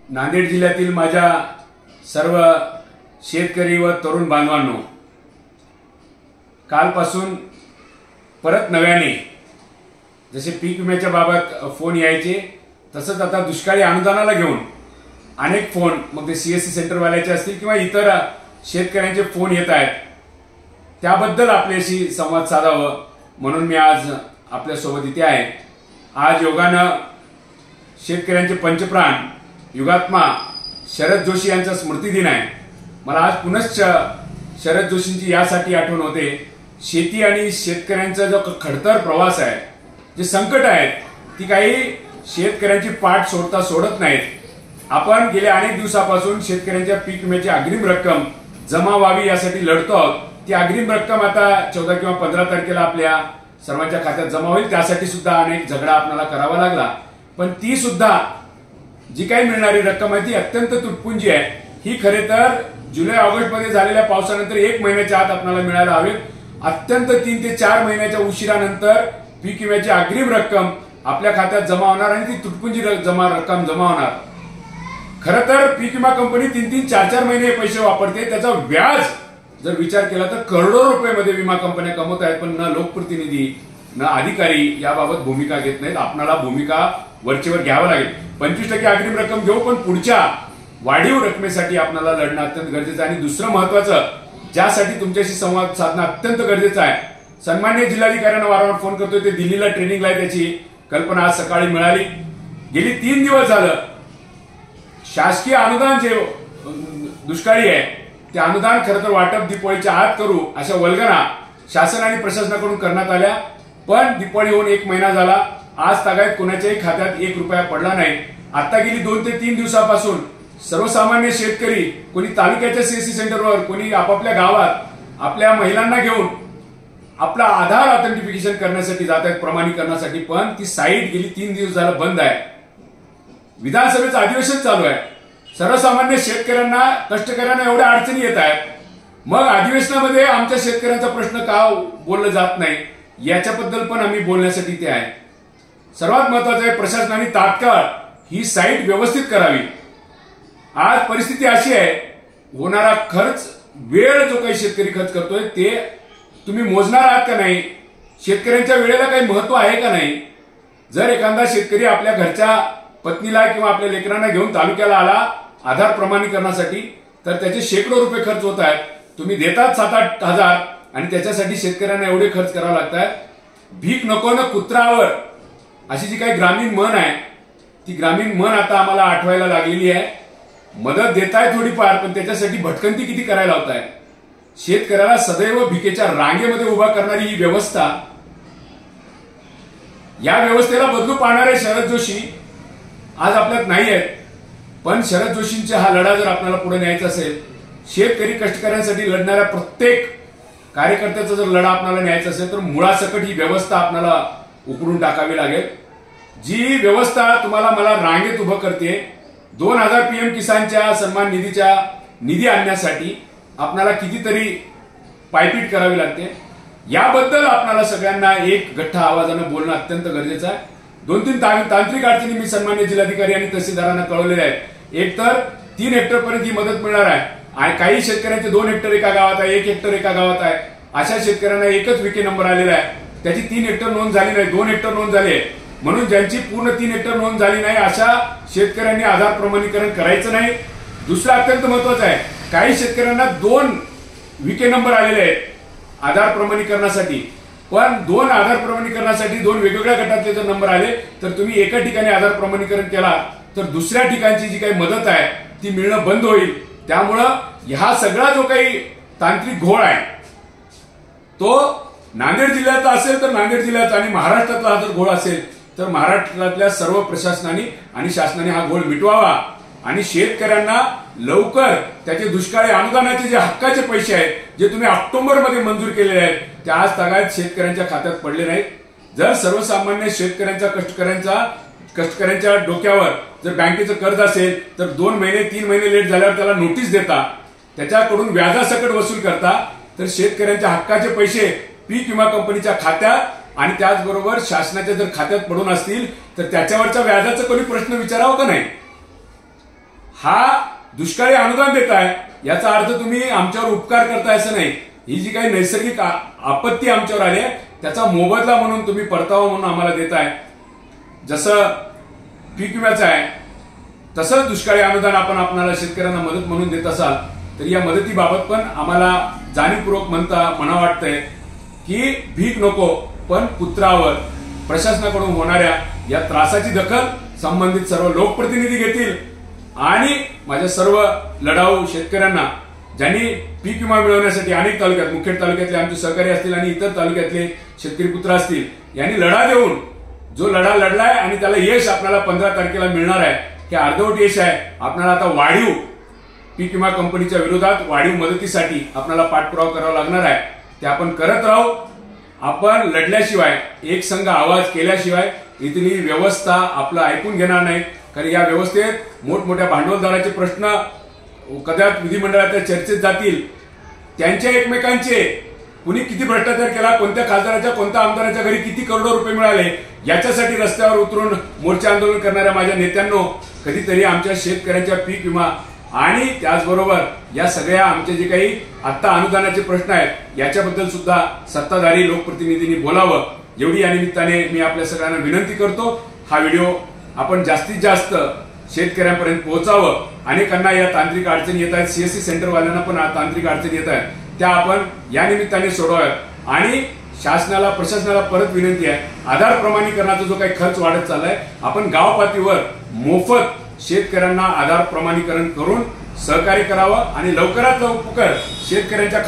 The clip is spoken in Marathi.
नांदेड जिल्ह्यातील माझ्या सर्व शेतकरी व तरुण बांधवांनो, कालपासून परत नव्याने जसे पीक विम्याच्या बाबत फोन यायचे तसंच आता दुष्काळी अनुदानाला घेऊन अनेक फोन, मग ते सीएससी सेंटरवाल्याचे असतील किंवा इतर शेतकऱ्यांचे फोन येत आहेत। त्याबद्दल आपल्याशी संवाद साधावा म्हणून मी आज आपल्यासोबत इथे आहे। आज योगानं शेतकऱ्यांचे पंचप्राण युगात्मा शरद जोशी यांचा स्मृती दिन आहे। मला आज पुनश्च शरद जोशींची यासाठी आठवण होते, शेती आणि शेतकऱ्यांचा जो खडतर प्रवास आहे, जे संकट आहेत, ती काही शेतकऱ्यांची पाठ सोडत नाहीत। आपण गेल्या अनेक दिवसापासून शेतकऱ्यांच्या पीक विम्याची अग्रिम रक्कम जमा व्हावी यासाठी लढतो आहोत। ती अग्रिम रक्कम आता 14 किंवा 15 तारखेला आपल्या सर्वांच्या खात्यात जमा होईल। त्यासाठी सुद्धा अनेक झगडा आपल्याला करावा लागला, पण ती सुद्धा जी काही मिळणारी रक्कम आहे ती अत्यंत तुटपुंजी आहे। ही खरे तर जुलै ऑगस्ट मध्ये झालेल्या पावसानंतर 1 महिन्याच्या आत आपल्याला मिळायला हवी। अत्यंत 3 ते 4 महिन्याच्या उशिरानंतर पीक विम्याची अग्रिम रक्कम आपल्या खात्यात जमा होणार आणि ती तुटपुंजी रक्कम जमा होणार। खरं तर पीक विमा कंपनी 3-3, 4-4 महिने पैसे वापरते, त्याचा व्याज जर विचार केला तर करोडो रुपयामध्ये विमा कंपन्या कमवत आहेत, पण न लोकप्रतिनिधी न अधिकारी याबाबत भूमिका घेत नाहीत। आपल्याला भूमिका वरचेवर घ्यावं लागेल। 25% अग्रिम रक्कम घेऊ, पण पुढच्या वाढीव रकमेसाठी आपल्याला लढणं अत्यंत गरजेचं आहे। आणि दुसरं महत्वाचं, ज्यासाठी तुमच्याशी संवाद साधणं अत्यंत गरजेचं आहे, सन्माननीय जिल्हाधिकाऱ्यांना वारंवार फोन करतोय, ते दिल्लीला ट्रेनिंगला आहे, त्याची कल्पना आज सकाळी मिळाली। गेली 3 दिवस झालं शासकीय अनुदान जे दुष्काळी आहे ते अनुदान खरं तर वाटप दिवाळीच्या आत करू अशा वल्गना शासन आणि प्रशासनाकडून करण्यात आल्या, पण दिवाळी होऊन 1 महिना झाला, आज तागायत कोणाच्याही खात्यात 1 रुपया पडला नाही। आता गेली 2 ते 3 दिवसापासून सर्वसामान्य शेतकरी कोणी तालुक्याच्या सीएससी सेंटरवर, कोणी आपापल्या गावात आपल्या महिलांना घेऊन आपला आधार ऑथेंटिफिकेशन करण्यासाठी जात आहेत, प्रमाणीकरणासाठी, पण ती साईट गेली 3 दिवस झालं बंद आहे। विधानसभेचं अधिवेशन चालू आहे, सर्वसामान्य शेतकऱ्यांना, कष्टकऱ्यांना एवढ्या अडचणी येत आहेत, मग अधिवेशनामध्ये आमच्या शेतकऱ्यांचा प्रश्न का बोललं जात नाही याच्याबद्दल पण आम्ही बोलण्यासाठी इथे आहे। सर्वात महत्वाचं आहे, प्रशासनाने तात्काळ ही साईट व्यवस्थित करावी। आज परिस्थिती अशी आहे, होणारा खर्च, वेळ जो काही शेतकरी खर्च करतोय ते तुम्ही मोजणार आहात का नाही? शेतकऱ्यांच्या वेळेला काही महत्व आहे का नाही? जर एखादा शेतकरी आपल्या घरच्या पत्नीला किंवा आपल्या लेकरांना घेऊन तालुक्याला आला आधार प्रमाणीकरणासाठी, तर त्याचे शेकडो रुपये खर्च होत आहेत। तुम्ही देतात 7-8 हजार आणि त्याच्यासाठी शेतकऱ्यांना एवढे खर्च करावे लागतात। भीक नको न कुत्रावर अशी जी काही ग्रामीण म्हण आहे, ती ग्रामीण म्हण आता आम्हाला आठवायला लागलेली आहे। मदत देताय थोडीफार, पण त्याच्यासाठी भटकंती किती करायला होताय? शेतकऱ्याला सदैव भिकेच्या रांगेमध्ये उभा करणारी ही व्यवस्था, या व्यवस्थेला बदलू पाहणारे शरद जोशी आज आपल्यात नाही आहेत, पण शरद जोशींचा हा लढा जर आपल्याला पुढे न्यायचा असेल, शेतकरी कष्टकऱ्यांसाठी लढणाऱ्या प्रत्येक कार्यकर्त्याचा जर लढा आपल्याला न्यायचा असेल, तर मुळासकट ही व्यवस्था आपल्याला उकरून टाकावी लागेल। जी व्यवस्था तुम्हाला मला रांगेत उभं करते, 2000 PM किसानच्या सन्मान निधीच्या निधी आणण्यासाठी आपल्याला कितीतरी पायपीट करावी लागते। याबद्दल आपल्याला सगळ्यांना एक गठ्ठा आवाजानं बोलणं अत्यंत गरजेचं आहे। 2-3 तांत्रिक अडचणी मी सन्मान्य जिल्हाधिकारी आणि तहसीलदारांना कळवलेल्या आहेत। एक तर 3 हेक्टर पर्यंत ही मदत मिळणार आहे, आणि काही शेतकऱ्यांचे 2 हेक्टर एका गावात आहे, 1 हेक्टर एका गावात आहे, अशा शेतकऱ्यांना एकच विके नंबर आलेला आहे, त्याची 3 हेक्टर नोंद झाली नाही, 2 हेक्टर नोंद झाली आहे। म्हणून ज्यांची पूर्ण 3 हेक्टर नोंद झाली नाही अशा शेतकऱ्यांनी आधार प्रमाणीकरण करायचं नाही। दुसरं अत्यंत महत्वाचं आहे, काही शेतकऱ्यांना 2 विके नंबर आलेले आहेत आधार प्रमाणीकरणासाठी, पण 2 आधार प्रमाणीकरणासाठी 2 वेगवेगळ्या गटातले जर नंबर आले तर तुम्ही एका ठिकाणी आधार प्रमाणीकरण केला तर दुसऱ्या ठिकाणची जी काही मदत आहे ती मिळणं बंद होईल। त्यामुळं हा सगळा जो काही तांत्रिक घोळ आहे तो नांदेड जिल्ह्याचा असेल तर नांदेड जिल्ह्याचा, आणि महाराष्ट्रातला हा जर घोळ असेल तर महाराष्ट्रातल्या सर्व प्रशासनाने आणि शासनाने हा घोळ मिटवावा आणि शेतकऱ्यांना लवकर त्याचे दुष्काळी अनुदानाचे जे हक्काचे पैसे आहेत, जे तुम्ही ऑक्टोबरमध्ये मंजूर केलेले आहेत, ते आज तागायत शेतकऱ्यांच्या खात्यात पडले नाहीत। जर सर्वसामान्य शेतकऱ्यांच्या कष्टकऱ्यांच्या डोक्यावर जर बँकेचं कर्ज असेल तर 2 महिने 3 महिने लेट झाल्यावर त्याला नोटीस देता, त्याच्याकडून व्याजासकट वसूल करता, तर शेतकऱ्यांच्या हक्काचे पैसे पीक विमा कंपनीच्या खात्यात आणि त्याचबरोबर शासनाच्या जर खात्यात पडून असतील तर त्याच्यावरच्या व्याजाचा कोणी प्रश्न विचारावा का नाही? हा दुष्काळी अनुदान देताय याचा अर्थ तुम्ही आमच्यावर उपकार करताय असं नाही. ही जी काही नैसर्गिक आपत्ती आमच्यावर आली आहे त्याचा मोबदला म्हणून तुम्ही परतावा म्हणून आम्हाला देताय. जसं पीक विम्याचं आहे तसंच दुष्काळी अनुदान आपण आपल्याला शेतकऱ्यांना मदत म्हणून देत असाल तर या मदतीबाबत पण आम्हाला जाणीवपूर्वक म्हणा वाटतंय की भीक नको पण पुत्रावर प्रशासनाकडून होणाऱ्या या त्रासाची दखल संबंधित सर्व लोकप्रतिनिधी घेतील आणि माझ्या सर्व लढाऊ शेतकऱ्यांना ज्यांनी पीक विमा मिळवण्यासाठी अनेक तालुक्यात मुखेड तालुक्यातले आमचे सहकारी असतील आणि इतर तालुक्यातले शेतकरी पुत्र असतील यांनी लढा देऊन जो लढा लढलाय आणि त्याला यश आपल्याला 15 तारखेला मिळणार आहे हे अर्धवट यश आहे. आपल्याला आता वाढीव पीक विमा कंपनीच्या विरोधात वाढीव मदतीसाठी आपल्याला पाठपुरावा करावा लागणार आहे. ते आपण करत राहू. आपण लढल्याशिवाय एक संघ आवाज केल्याशिवाय इथली व्यवस्था आपलं ऐकून घेणार नाही. कारण या व्यवस्थेत मोठमोठ्या भांडवलदाराचे प्रश्न कदाचित विधिमंडळाच्या चर्चेत जातील. त्यांच्या एकमेकांचे कुणी किती भ्रष्टाचार केला, कोणत्या खासदाराच्या कोणत्या आमदाराच्या घरी किती करोडो रुपये मिळाले याच्यासाठी रस्त्यावर उतरून मोर्चा आंदोलन करणाऱ्या माझ्या नेत्यांनो कधीतरी आमच्या शेतकऱ्यांच्या पीक विमा आणि त्याचबरोबर या सगळ्या आमचे जे काही आता अनुदानाचे प्रश्न आहेत याच्याबद्दल सुद्धा सत्ताधारी लोकप्रतिनिधींनी बोलावं एवढी या निमित्ताने मी आपल्या सगळ्यांना विनंती करतो. हा व्हिडिओ आपण जास्तीत जास्त शेतकऱ्यांपर्यंत पोहोचावं. अनेकांना या तांत्रिक अडचणी येत आहेत, सीएससी सेंटरवाल्यांना पण तांत्रिक अडचणी येत आहेत, त्या आपण या निमित्ताने सोडवाव्यात. आणि शासनाला प्रशासनाला परत विनंती आहे आधार प्रमाणीकरणाचा जो काही खर्च वाढत चाललाय आपण गाव पातळीवर मोफत शेतकऱ्यांना आधार प्रमाणीकरण करून सहकार्य करावं आणि लवकरात लवकर शेतकऱ्यांच्या